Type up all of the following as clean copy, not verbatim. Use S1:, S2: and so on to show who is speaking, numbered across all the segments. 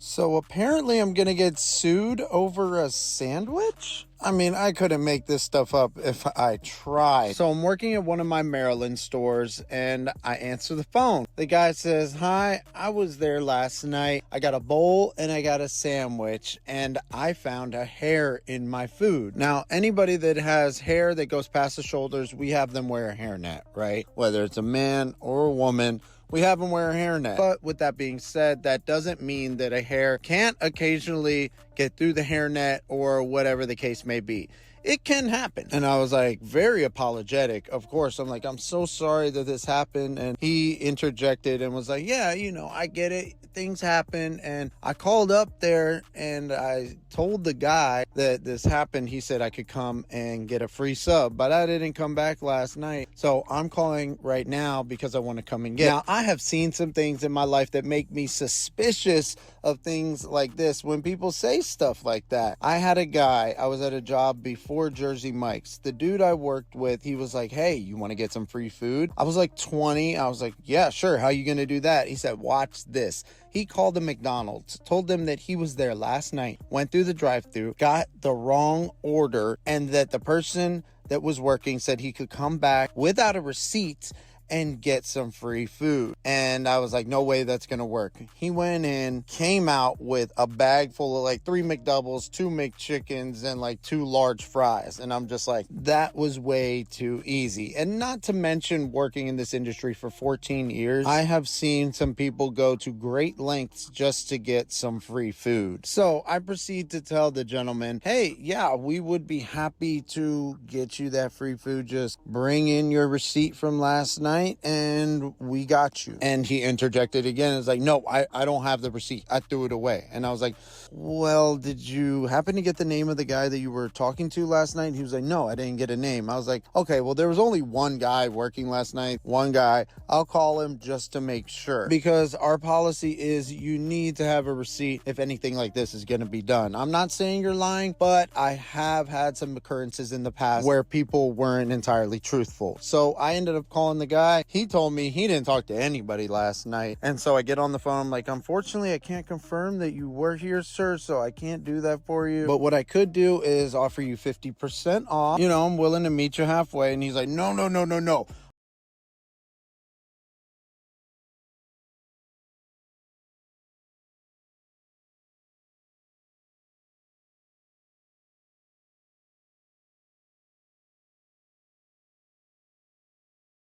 S1: So apparently I'm gonna get sued over a sandwich? I mean, I couldn't make this stuff up if I tried. So I'm working at one of my Maryland stores and I answer the phone. The guy says, "Hi, I was there last night. I got a bowl and I got a sandwich and I found a hair in my food." Now, anybody that has hair that goes past the shoulders, we have them wear a hairnet, right? Whether it's a man or a woman, we have them wear a hairnet. But with that being said, that doesn't mean that a hair can't occasionally get through the hairnet or whatever the case may be. It can happen. And I was like, very apologetic. Of course, I'm like, "I'm so sorry that this happened." And he interjected and was like, "Yeah, I get it. Things happen." And I called up there and I told the guy that this happened. He said I could come and get a free sub, but I didn't come back last night. So I'm calling right now because I want to come and get. Now, I have seen some things in my life that make me suspicious of things like this when people say stuff like that. I had a guy, I was at a job before Jersey Mike's. The dude I worked with, he was like, "Hey, you want to get some free food?" I was like 20. I was like, "Yeah, sure. How you going to do that?" He said, "Watch this." He called the McDonald's, told them that he was there last night, went through the drive-thru, got the wrong order, and that the person that was working said he could come back without a receipt and get some free food. And I was like, "No way that's gonna work." He went in, came out with a bag full of like 3 McDoubles, 2 McChickens, and like 2 large fries. And I'm just like, that was way too easy. And not to mention, working in this industry for 14 years, I have seen some people go to great lengths just to get some free food. So I proceed to tell the gentleman, "Hey, yeah, we would be happy to get you that free food. Just bring in your receipt from last night and we got you." And he interjected again. It's like, "No, I don't have the receipt. I threw it away." And I was like, "Well, did you happen to get the name of the guy that you were talking to last night?" And he was like, "No, I didn't get a name." I was like, "Okay, well, there was only one guy working last night. One guy. I'll call him just to make sure." Because our policy is you need to have a receipt if anything like this is going to be done. I'm not saying you're lying, but I have had some occurrences in the past where people weren't entirely truthful. So I ended up calling the guy. He told me he didn't talk to anybody last night. And so I get on the phone. I'm like, "Unfortunately, I can't confirm that you were here, sir, so I can't do that for you. But what I could do is offer you 50% off. I'm willing to meet you halfway." And he's like, "No, no, no, no, no.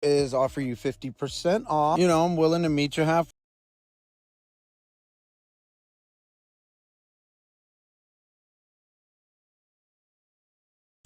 S1: Is offer you 50% off. I'm willing to meet you halfway."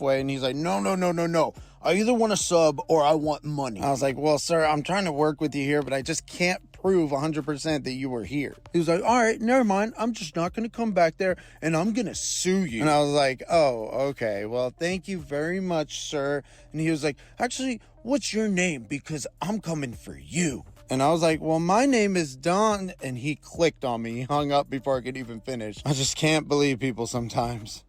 S1: And he's like, "No, no, no, no, no. I either want a sub or I want money." I was like, "Well, sir, I'm trying to work with you here, but I just can't prove 100% that you were here." He was like, "All right, never mind. I'm just not going to come back there and I'm going to sue you." And I was like, "Oh, okay. Well, thank you very much, sir." And he was like, "Actually, what's your name? Because I'm coming for you." And I was like, "Well, my name is Don." And he clicked on me. He hung up before I could even finish. I just can't believe people sometimes.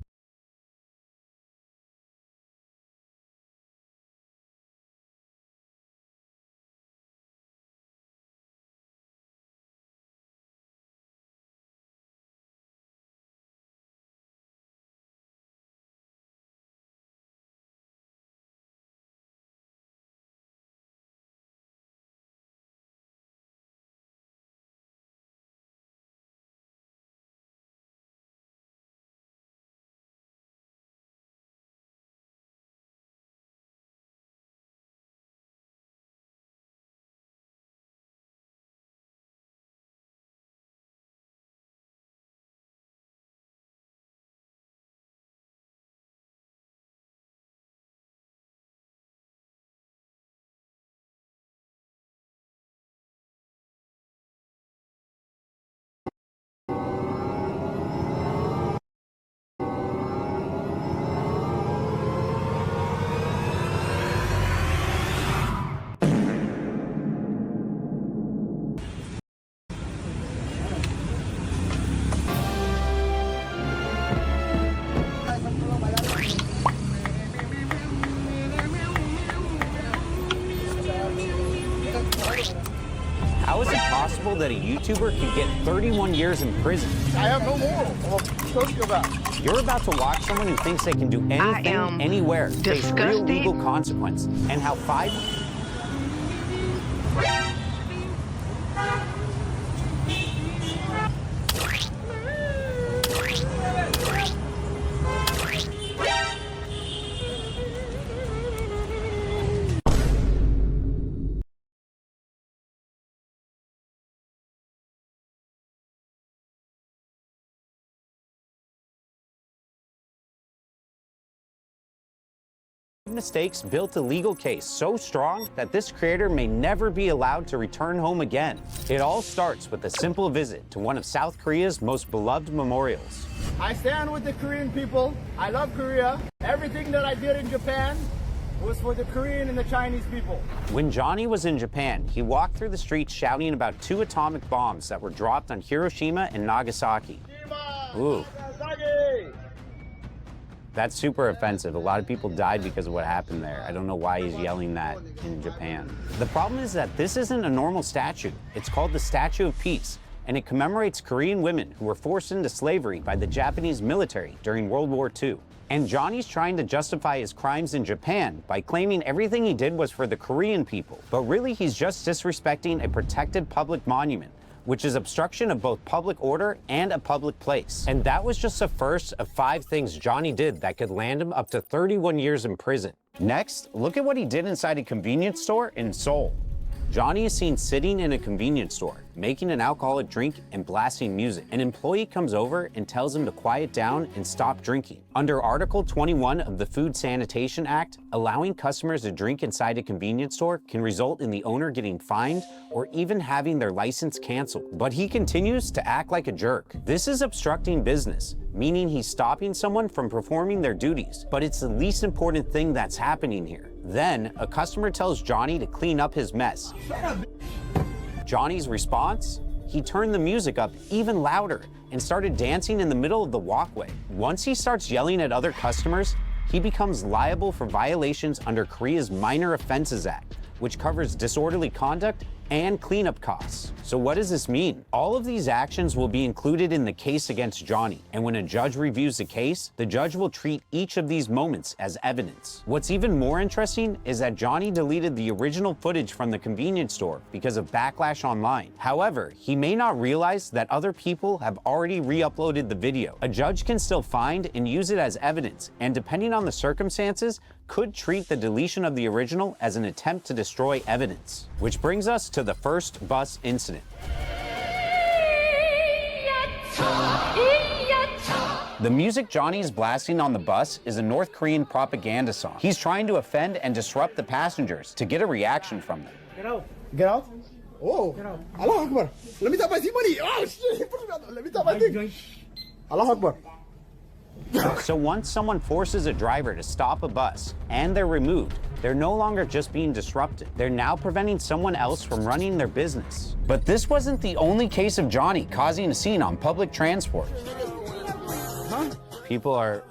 S2: that a YouTuber could get 31 years in prison.
S3: I have no moral. I'm a sociopath.
S2: You're about to watch someone who thinks they can do anything, anywhere, face real legal consequence, and how 5... mistakes built a legal case so strong that this creator may never be allowed to return home again. It all starts with a simple visit to one of South Korea's most beloved memorials.
S3: I stand with the Korean people. I love Korea. Everything that I did in Japan was for the Korean and the Chinese people.
S2: When Johnny was in Japan, he walked through the streets shouting about 2 atomic bombs that were dropped on Hiroshima and Nagasaki. Ooh. That's super offensive. A lot of people died because of what happened there. I don't know why he's yelling that in Japan. The problem is that this isn't a normal statue. It's called the Statue of Peace, and it commemorates Korean women who were forced into slavery by the Japanese military during World War II. And Johnny's trying to justify his crimes in Japan by claiming everything he did was for the Korean people. But really, he's just disrespecting a protected public monument, which is obstruction of both public order and a public place. And that was just the first of 5 things Johnny did that could land him up to 31 years in prison. Next, look at what he did inside a convenience store in Seoul. Johnny is seen sitting in a convenience store, making an alcoholic drink and blasting music. An employee comes over and tells him to quiet down and stop drinking. Under Article 21 of the Food Sanitation Act, allowing customers to drink inside a convenience store can result in the owner getting fined or even having their license canceled. But he continues to act like a jerk. This is obstructing business, meaning he's stopping someone from performing their duties. But it's the least important thing that's happening here. Then, a customer tells Johnny to clean up his mess. Johnny's response? He turned the music up even louder and started dancing in the middle of the walkway. Once he starts yelling at other customers, he becomes liable for violations under Korea's Minor Offenses Act, which covers disorderly conduct and cleanup costs. So what does this mean? All of these actions will be included in the case against Johnny, and when a judge reviews the case, the judge will treat each of these moments as evidence. What's even more interesting is that Johnny deleted the original footage from the convenience store because of backlash online. However, he may not realize that other people have already re-uploaded the video. A judge can still find and use it as evidence, and depending on the circumstances, could treat the deletion of the original as an attempt to destroy evidence. Which brings us to the first bus incident. The music Johnny is blasting on the bus is a North Korean propaganda song. He's trying to offend and disrupt the passengers to get a reaction from them.
S3: Get out. Get out? Oh. Get out. Allah Akbar. Let me tap my money. Oh, shit. Let me tap my thing. Allah Akbar.
S2: So once someone forces a driver to stop a bus and they're removed, they're no longer just being disrupted. They're now preventing someone else from running their business. But this wasn't the only case of Johnny causing a scene on public transport. People are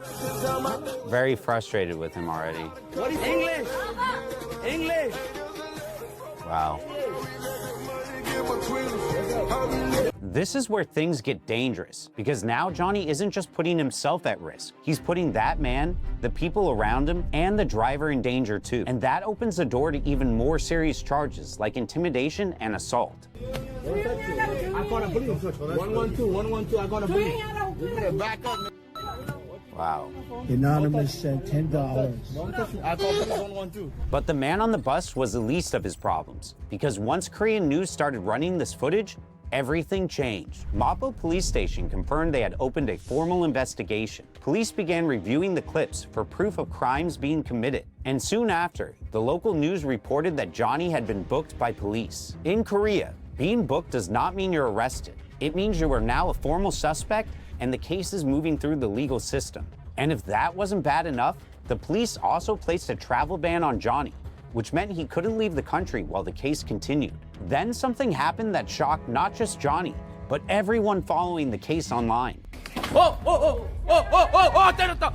S2: very frustrated with him already.
S3: What is English? English.
S2: Wow. This is where things get dangerous, because now Johnny isn't just putting himself at risk. He's putting that man, the people around him, and the driver in danger too. And that opens the door to even more serious charges like intimidation and assault.
S3: I call a police. 112, 112, I call a police. Back up.
S2: Wow.
S4: Anonymous sent $10.
S3: I call police 112.
S2: But the man on the bus was the least of his problems, because once Korean news started running this footage, everything changed. Mapo Police Station confirmed they had opened a formal investigation. Police began reviewing the clips for proof of crimes being committed. And soon after, the local news reported that Johnny had been booked by police. In Korea, being booked does not mean you're arrested. It means you are now a formal suspect and the case is moving through the legal system. And if that wasn't bad enough, the police also placed a travel ban on Johnny, which meant he couldn't leave the country while the case continued. Then something happened that shocked not just Johnny, but everyone following the case online.
S5: 때렸다.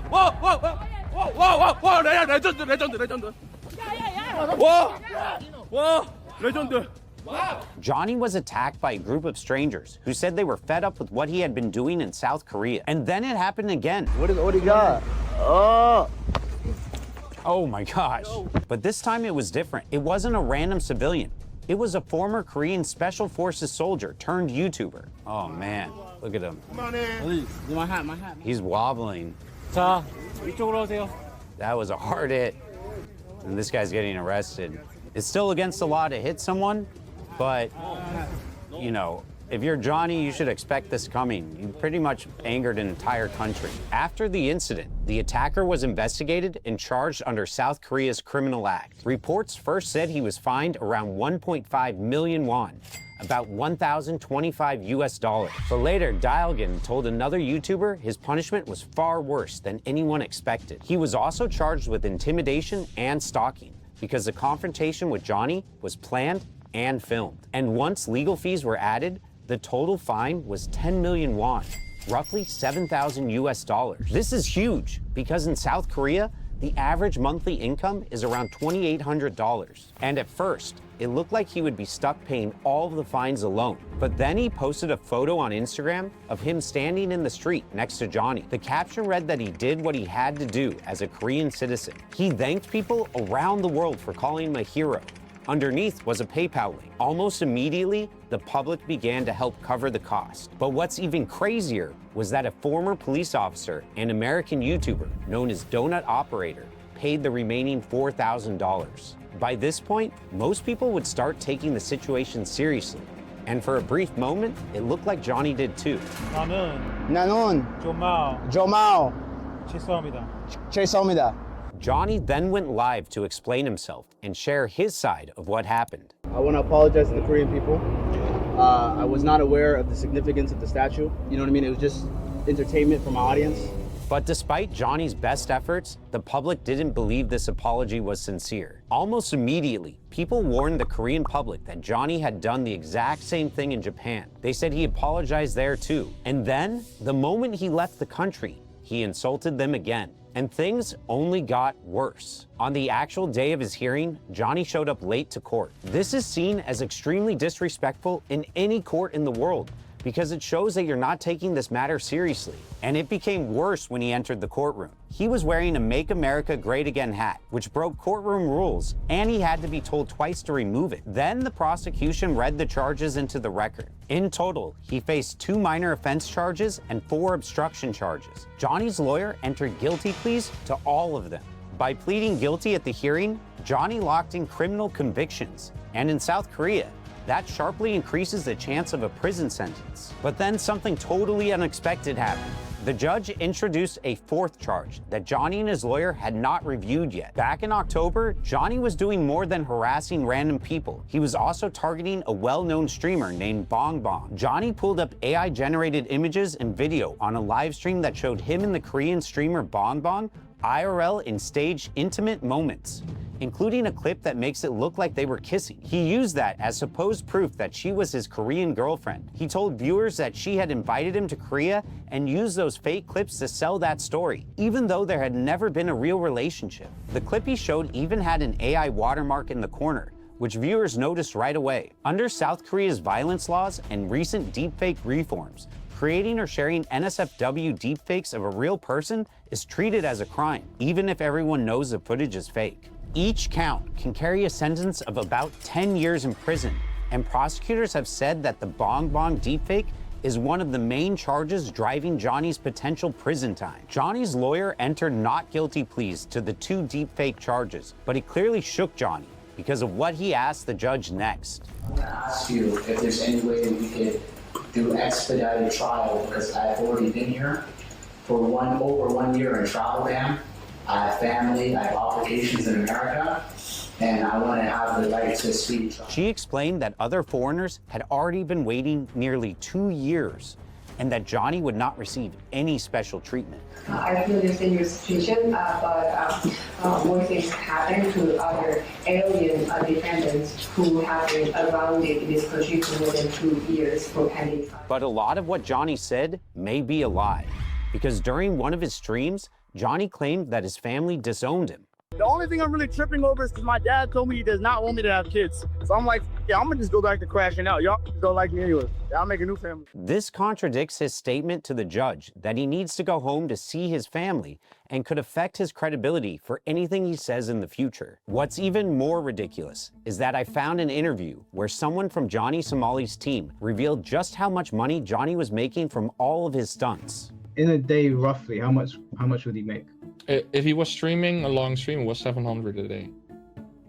S5: 레전드. 레전드. 레전드. 레전드.
S2: Wow. Johnny was attacked by a group of strangers who said they were fed up with what he had been doing in South Korea. And then it happened again.
S3: What do you got? Oh!
S2: Oh my gosh. But this time it was different. It wasn't a random civilian. It was a former Korean Special Forces soldier turned YouTuber. Oh man, look at him.
S3: Come on in.
S5: My hat.
S2: He's wobbling.
S5: 자, 이쪽으로 오세요.
S2: That was a hard hit. And this guy's getting arrested. It's still against the law to hit someone, but, you know, if you're Johnny, you should expect this coming. You pretty much angered an entire country. After the incident, the attacker was investigated and charged under South Korea's Criminal Act. Reports first said he was fined around 1.5 million won, about 1,025 US dollars. But later, Dialgan told another YouTuber his punishment was far worse than anyone expected. He was also charged with intimidation and stalking because the confrontation with Johnny was planned and filmed. And once legal fees were added, the total fine was 10 million won, roughly 7,000 US dollars. This is huge because in South Korea, the average monthly income is around $2,800. And at first, it looked like he would be stuck paying all of the fines alone. But then he posted a photo on Instagram of him standing in the street next to Johnny. The caption read that he did what he had to do as a Korean citizen. He thanked people around the world for calling him a hero. Underneath was a PayPal link. Almost immediately, the public began to help cover the cost. But what's even crazier was that a former police officer and American YouTuber known as Donut Operator paid the remaining $4,000. By this point, most people would start taking the situation seriously. And for a brief moment, it looked like Johnny did too.
S3: 나는 조마오. 죄송합니다.
S2: Johnny then went live to explain himself and share his side of what happened.
S6: I want to apologize to the Korean people. I was not aware of the significance of the statue. You know what I mean? It was just entertainment for my audience.
S2: But despite Johnny's best efforts, the public didn't believe this apology was sincere. Almost immediately, people warned the Korean public that Johnny had done the exact same thing in Japan. They said he apologized there too. And then, the moment he left the country, he insulted them again. And things only got worse. On the actual day of his hearing, Johnny showed up late to court. This is seen as extremely disrespectful in any court in the world because it shows that you're not taking this matter seriously. And it became worse when he entered the courtroom. He was wearing a Make America Great Again hat, which broke courtroom rules, and he had to be told twice to remove it. Then the prosecution read the charges into the record. In total, he faced 2 minor offense charges and 4 obstruction charges. Johnny's lawyer entered guilty pleas to all of them. By pleading guilty at the hearing, Johnny locked in criminal convictions. And in South Korea, that sharply increases the chance of a prison sentence. But then something totally unexpected happened. The judge introduced a 4th charge that Johnny and his lawyer had not reviewed yet. Back in October, Johnny was doing more than harassing random people. He was also targeting a well-known streamer named Borov9. Johnny pulled up AI-generated images and video on a live stream that showed him and the Korean streamer Borov9 IRL in staged intimate moments, including a clip that makes it look like they were kissing. He used that as supposed proof that she was his Korean girlfriend. He told viewers that she had invited him to Korea and used those fake clips to sell that story, even though there had never been a real relationship. The clip he showed even had an AI watermark in the corner, which viewers noticed right away. Under South Korea's violence laws and recent deepfake reforms, creating or sharing NSFW deepfakes of a real person is treated as a crime, even if everyone knows the footage is fake. Each count can carry a sentence of about 10 years in prison, and prosecutors have said that the Borov9 deepfake is one of the main charges driving Johnny's potential prison time. Johnny's lawyer entered not guilty pleas to the 2 deepfake charges, but he clearly shook Johnny because of what he asked the judge next.
S7: I'm going to ask you if there's any way we could do expedited trial, because I've already been here for over 1 year in travel ban. I have family, I have obligations in America, and I want to have the right to a speedy trial.
S2: She explained that other foreigners had already been waiting nearly 2 years and that Johnny would not receive any special treatment.
S8: I feel the same situation, but more things happen to other alien defendants who have been around in this country for more than 2 years for pending trial.
S2: But a lot of what Johnny said may be a lie, because during one of his streams, Johnny claimed that his family disowned him.
S3: The only thing I'm really tripping over is because my dad told me he does not want me to have kids. So I'm like, yeah, I'm gonna just go back to crashing out. Y'all don't like me anyway. I'll make a new family.
S2: This contradicts his statement to the judge that he needs to go home to see his family and could affect his credibility for anything he says in the future. What's even more ridiculous is that I found an interview where someone from Johnny Somali's team revealed just how much money Johnny was making from all of his stunts.
S6: In a day, roughly, how much would he make?
S9: If he was streaming a long stream, it was 700 a day.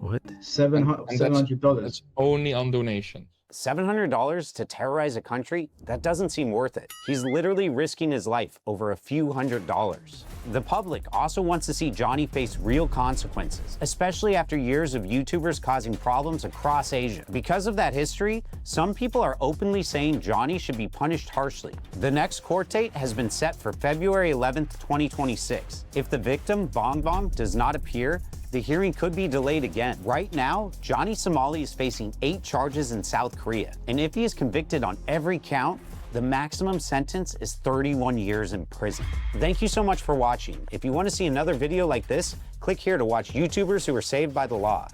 S1: What?
S6: $700.
S9: That's only on donation.
S2: $700 to terrorize a country? That doesn't seem worth it. He's literally risking his life over a few $100s. The public also wants to see Johnny face real consequences, especially after years of YouTubers causing problems across Asia. Because of that history, some people are openly saying Johnny should be punished harshly. The next court date has been set for February 11th, 2026. If the victim, Bong Bong, does not appear, the hearing could be delayed again. Right now, Johnny Somali is facing 8 charges in South Korea. And if he is convicted on every count, the maximum sentence is 31 years in prison. Thank you so much for watching. If you want to see another video like this, click here to watch YouTubers who were saved by the law.